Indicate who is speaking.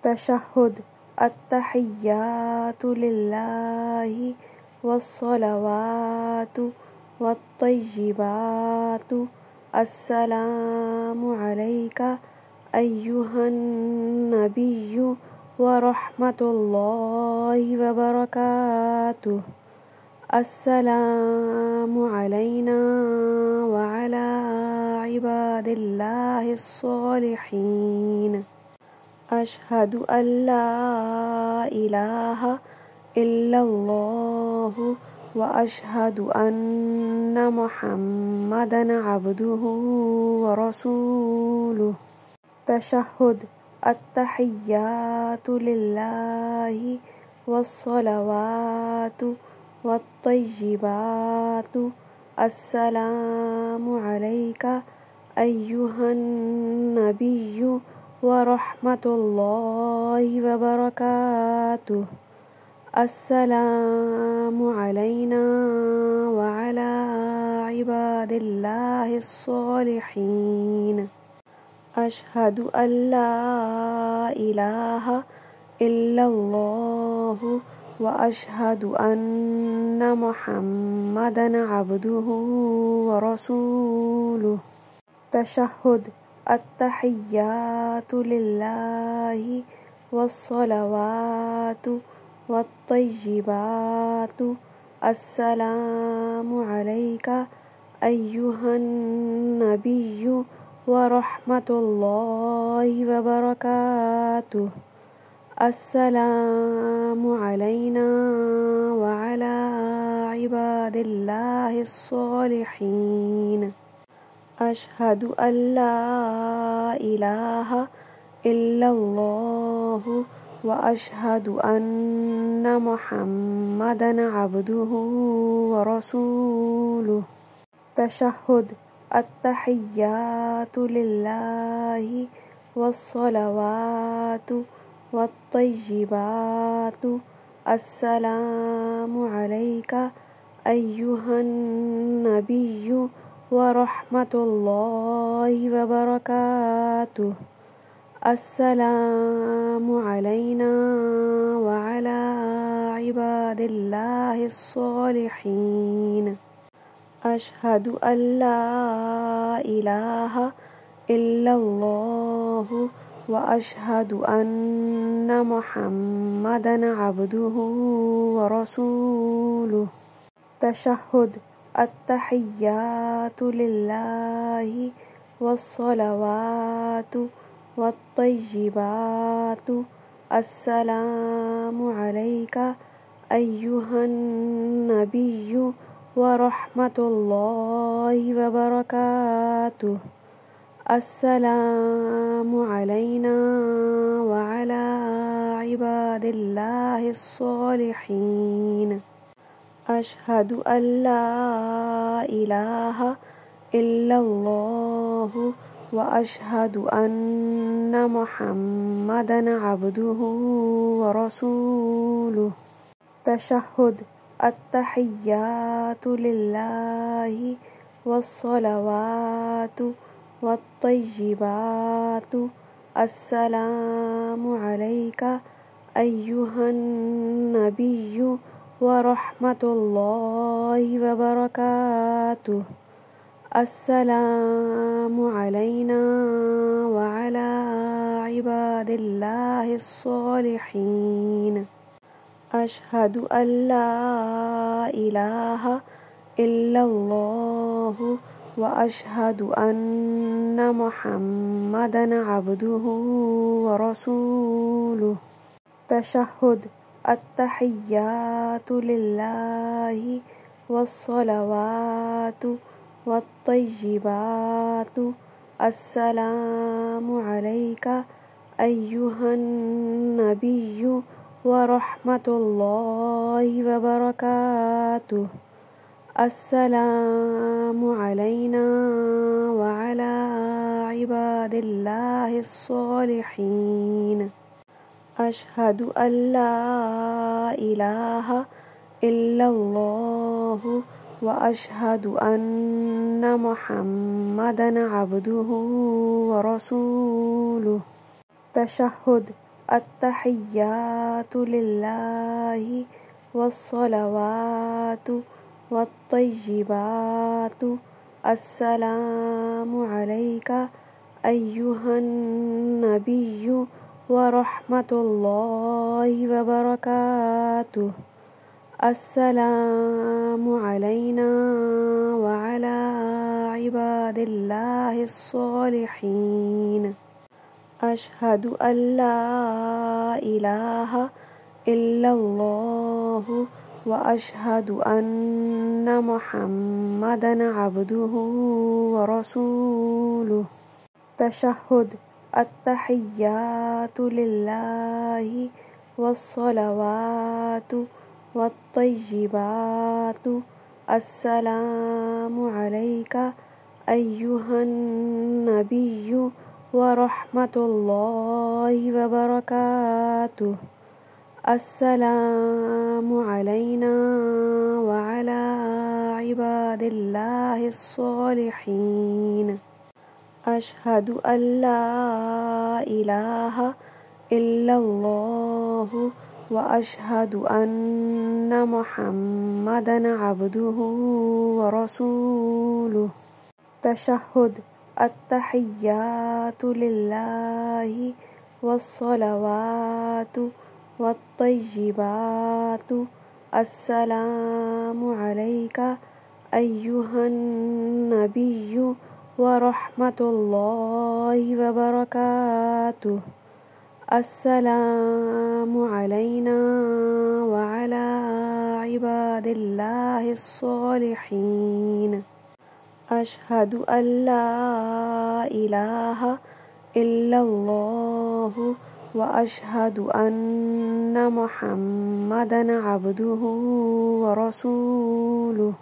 Speaker 1: تشہد التحیات للہ والصلوات والطیبات السلام علیک ایہا النبی ورحمۃ اللہ وبرکاتہ السلام علینا وعلی عباد اللہ الصالحین اشہد ان لا الہ الا اللہ واشہد ان محمدا عبدہ ورسولہ تشہد التحیات للہ والصلوات والطیبات السلام علیک ایہا النبی ورحمۃ اللہ وبرکاتہ السلام علینا وعلی عباد اللہ الصالحین اشہد ان لا الہ الا اللہ واشہد ان محمدا عبدہ ورسولہ تشہد التحیات للہ والصلوات والطیبات السلام علیک ایہا النبی ورحمۃ اللہ وبرکاتہ السلام علینا وعلی عباد اللہ الصالحین اشہد ان لا الہ الا اللہ واشہد ان محمدا عبدہ ورسولہ تشہد التحیات للہ والصلوات والطیبات السلام علیک ایہا النبی ورحمۃ اللہ وبرکاتہ السلام علینا وعلی عباد اللہ الصالحین اشہد ان لا الہ الا اللہ واشہد ان محمدا عبدہ ورسولہ تشہد التحیات للہ والصلوات والطیبات السلام علیک ایہا النبی ورحمۃ اللہ وبرکاتہ السلام علینا وعلی عباد اللہ الصالحین اشہد ان لا الہ الا اللہ واشہد ان محمدا عبدہ ورسولہ تشہد التحیات للہ والصلوات والطیبات السلام علیک ایہا النبی ورحمۃ اللہ وبرکاتہ السلام علینا وعلی عباد اللہ الصالحین اشہد ان لا الہ الا اللہ واشہد ان محمدا عبدہ ورسولہ تشہد التحیات للہ والصلوات والطیبات السلام علیک ایہا النبی ورحمۃ اللہ وبرکاتہ السلام علینا وعلی عباد اللہ الصالحین اشہد ان لا الہ الا اللہ واشہد ان محمدا عبدہ ورسولہ تشہد التحيات لله والصلوات والطيبات السلام عليك أيها النبي ورحمة الله وبركاته. السلام علينا وعلى عباد الله الصالحين. أشهد أن لا إله إلا الله وأشهد أن محمدا عبده ورسوله. تشهد. التحيات لله والصلوات والطيبات السلام عليك أيها النبي ورحمة الله وبركاته. السلام علينا وعلى عباد الله الصالحين. أشهد أن لا إله إلا الله وأشهد أن محمدا عبده ورسوله. تشهد. التحيات لله والصلوات والطيبات السلام عليك أيها النبي ورحمة الله وبركاته. السلام علينا وعلى عباد الله الصالحين. أشهد أن لا إله إلا الله وأشهد أن محمدا عبده ورسوله.